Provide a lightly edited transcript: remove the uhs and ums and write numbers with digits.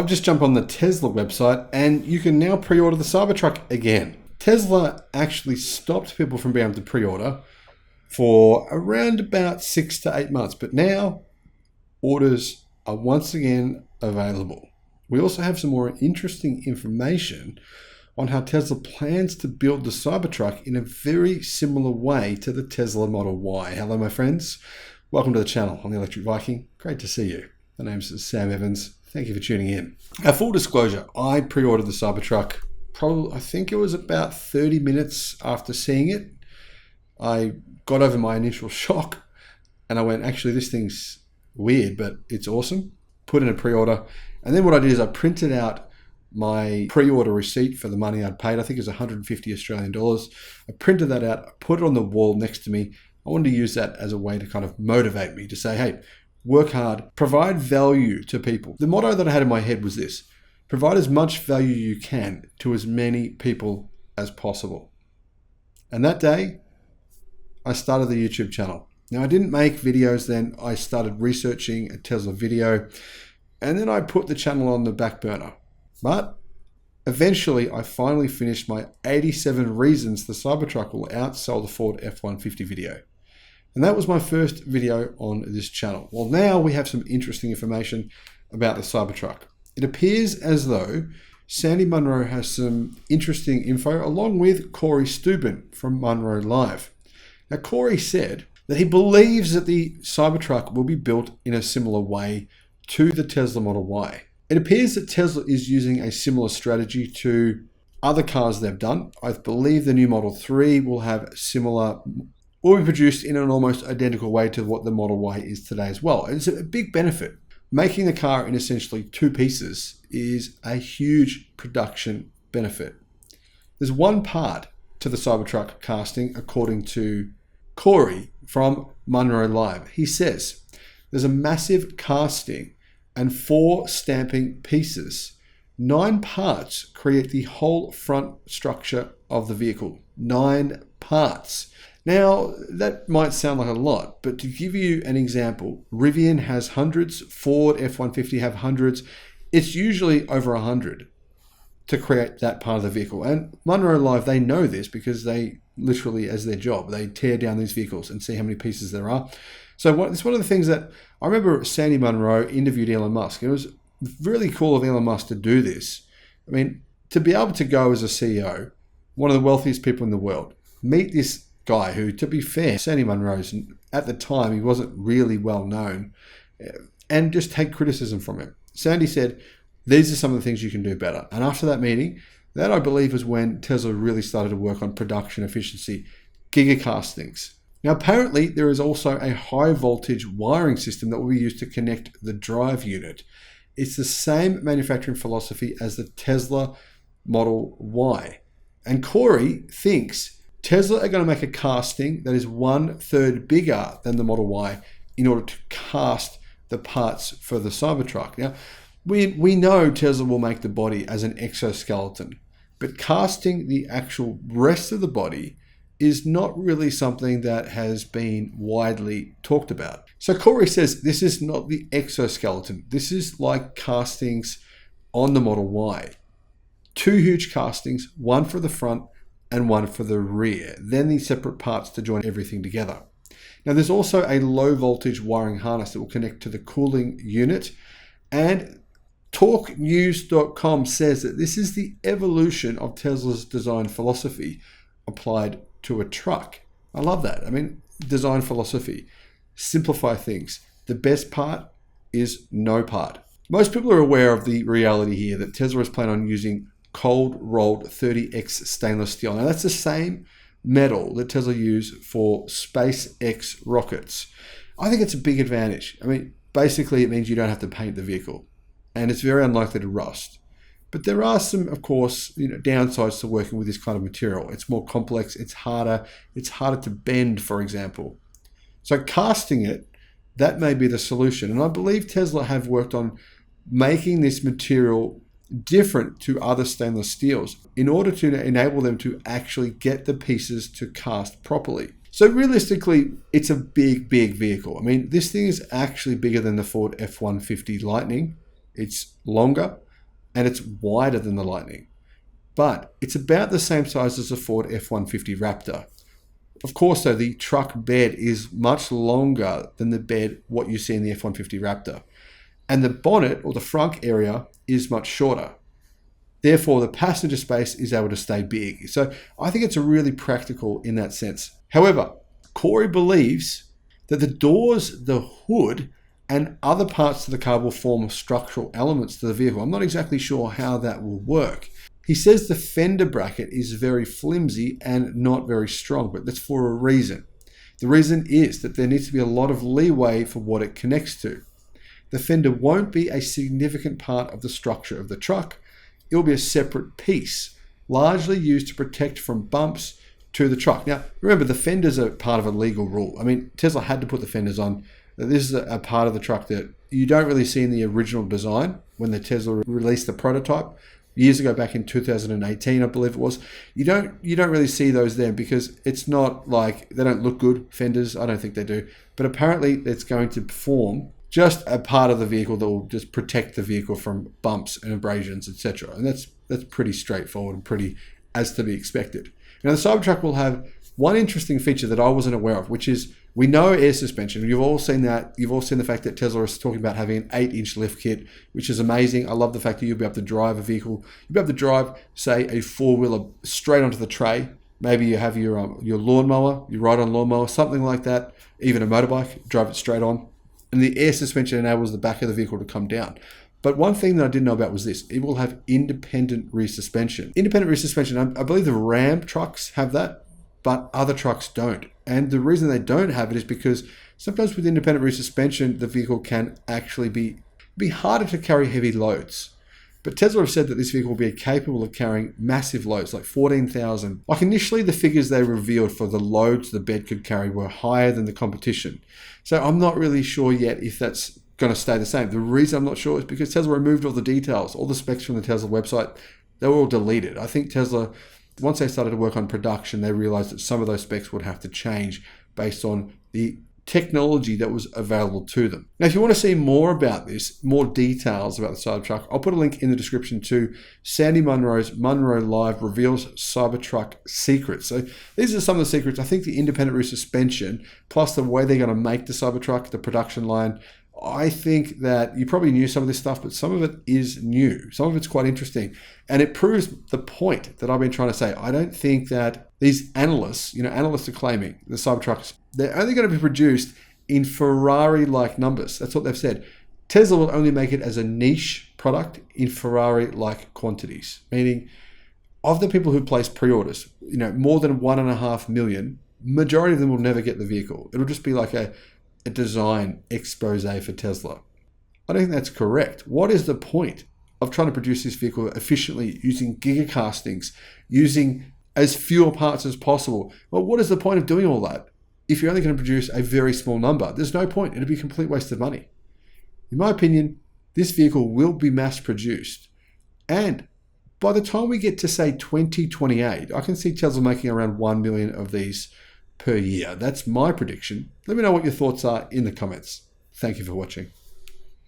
I've just jumped on the Tesla website and you can now pre-order the Cybertruck again. Tesla actually stopped people from being able to pre-order for around about 6 to 8 months, but now orders are once again available. We also have some more interesting information on how Tesla plans to build the Cybertruck in a very similar way to the Tesla Model Y. Hello, my friends. Welcome to the channel. I'm the Electric Viking. Great to see you. My name's Sam Evans. Thank you for tuning in. Now, full disclosure, I pre-ordered the Cybertruck I think it was about 30 minutes after seeing it. I got over my initial shock and I went, actually, this thing's weird, but it's awesome. Put in a pre-order. And then what I did is I printed out my pre-order receipt for the money I'd paid. I think it was 150 Australian dollars. I printed that out, put it on the wall next to me. I wanted to use that as a way to kind of motivate me to say, hey, work hard, provide value to people. The motto that I had in my head was this: provide as much value you can to as many people as possible. And that day, I started the YouTube channel. Now, I didn't make videos then. I started researching a Tesla video, and then I put the channel on the back burner. But eventually, I finally finished my 87 reasons the Cybertruck will outsell the Ford F-150 video. And that was my first video on this channel. Well, now we have some interesting information about the Cybertruck. It appears as though Sandy Munro has some interesting info along with Corey Steuben from Munro Live. Now, Corey said that he believes that the Cybertruck will be built in a similar way to the Tesla Model Y. It appears that Tesla is using a similar strategy to other cars they've done. I believe the new Model 3 will be produced in an almost identical way to what the Model Y is today as well. It's a big benefit. Making the car in essentially two pieces is a huge production benefit. There's one part to the Cybertruck casting, according to Corey from Munro Live. He says there's a massive casting and 4 stamping pieces. 9 parts create the whole front structure of the vehicle. 9 parts. Now, that might sound like a lot, but to give you an example, Rivian has hundreds, Ford F-150 have hundreds. It's usually over 100 to create that part of the vehicle. And Munro Live, they know this because they literally, as their job, they tear down these vehicles and see how many pieces there are. So it's one of the things that I remember Sandy Munro interviewed Elon Musk. It was really cool of Elon Musk to do this. I mean, to be able to go as a CEO, one of the wealthiest people in the world, meet this guy who, to be fair, Sandy Munro's, at the time, he wasn't really well known, and just take criticism from him. Sandy said, these are some of the things you can do better. And after that meeting, that I believe was when Tesla really started to work on production efficiency, gigacastings. Now, apparently, there is also a high voltage wiring system that will be used to connect the drive unit. It's the same manufacturing philosophy as the Tesla Model Y. And Corey thinks Tesla are going to make a casting that is 1/3 bigger than the Model Y in order to cast the parts for the Cybertruck. Now, we know Tesla will make the body as an exoskeleton, but casting the actual rest of the body is not really something that has been widely talked about. So Corey says this is not the exoskeleton. This is like castings on the Model Y. 2 huge castings, one for the front and one for the rear, then these separate parts to join everything together. Now, there's also a low voltage wiring harness that will connect to the cooling unit, and TalkNews.com says that this is the evolution of Tesla's design philosophy applied to a truck. I love that. I mean, design philosophy, simplify things. The best part is no part. Most people are aware of the reality here that Tesla is planning on using cold rolled 30X stainless steel. Now, that's the same metal that Tesla use for SpaceX rockets. I think it's a big advantage. I mean, basically it means you don't have to paint the vehicle and it's very unlikely to rust. But there are some, of course, downsides to working with this kind of material. It's more complex, it's harder to bend, for example. So casting it, that may be the solution. And I believe Tesla have worked on making this material different to other stainless steels in order to enable them to actually get the pieces to cast properly. So realistically, it's a big, big vehicle. I mean, this thing is actually bigger than the Ford F-150 Lightning. It's longer. and it's wider than the Lightning. But it's about the same size as the Ford F-150 Raptor. Of course, though, the truck bed is much longer than the bed what you see in the F-150 Raptor. And the bonnet, or the front area, is much shorter. Therefore, the passenger space is able to stay big. So I think it's really practical in that sense. However, Corey believes that the doors, the hood, and other parts of the car will form structural elements to the vehicle. I'm not exactly sure how that will work. He says the fender bracket is very flimsy and not very strong, but that's for a reason. The reason is that there needs to be a lot of leeway for what it connects to. The fender won't be a significant part of the structure of the truck. It will be a separate piece, largely used to protect from bumps to the truck. Now, remember, the fenders are part of a legal rule. I mean, Tesla had to put the fenders on. This is a part of the truck that you don't really see in the original design when the Tesla released the prototype years ago, back in 2018, I believe it was. You don't really see those there because it's not like they don't look good, fenders. I don't think they do. But apparently it's going to form just a part of the vehicle that will just protect the vehicle from bumps and abrasions, etc. And that's pretty straightforward and pretty as to be expected. Now, the Cybertruck will have one interesting feature that I wasn't aware of, which is we know air suspension. You've all seen that. You've all seen the fact that Tesla is talking about having an 8-inch lift kit, which is amazing. I love the fact that you'll be able to drive a vehicle. You'll be able to drive, say, a four-wheeler straight onto the tray. Maybe you have your lawnmower, you ride on a lawnmower, something like that. Even a motorbike, drive it straight on. And the air suspension enables the back of the vehicle to come down. But one thing that I didn't know about was this. It will have independent rear suspension. Independent rear suspension, I believe the Ram trucks have that, but other trucks don't. And the reason they don't have it is because sometimes with independent rear suspension, the vehicle can actually be harder to carry heavy loads. But Tesla have said that this vehicle will be capable of carrying massive loads, like 14,000. Like initially, the figures they revealed for the loads the bed could carry were higher than the competition. So I'm not really sure yet if that's going to stay the same. The reason I'm not sure is because Tesla removed all the details, all the specs from the Tesla website. They were all deleted. I think Tesla, once they started to work on production, they realized that some of those specs would have to change based on the technology that was available to them. Now, if you want to see more about this, more details about the Cybertruck, I'll put a link in the description to Sandy Munro's Munro Live Reveals Cybertruck Secrets. So these are some of the secrets. I think the independent rear suspension, plus the way they're going to make the Cybertruck, the production line, I think that you probably knew some of this stuff, but some of it is new. Some of it's quite interesting. And it proves the point that I've been trying to say. I don't think that these analysts, analysts are claiming the Cybertrucks, they're only going to be produced in Ferrari-like numbers. That's what they've said. Tesla will only make it as a niche product in Ferrari-like quantities, meaning of the people who place pre-orders, more than 1.5 million, majority of them will never get the vehicle. It'll just be like a design expose for Tesla. I don't think that's correct. What is the point of trying to produce this vehicle efficiently using gigacastings, using as few parts as possible? Well, what is the point of doing all that if you're only going to produce a very small number? There's no point. It'd be a complete waste of money. In my opinion, this vehicle will be mass produced. And by the time we get to, say, 2028, I can see Tesla making around 1 million of these per year. That's my prediction. Let me know what your thoughts are in the comments. Thank you for watching.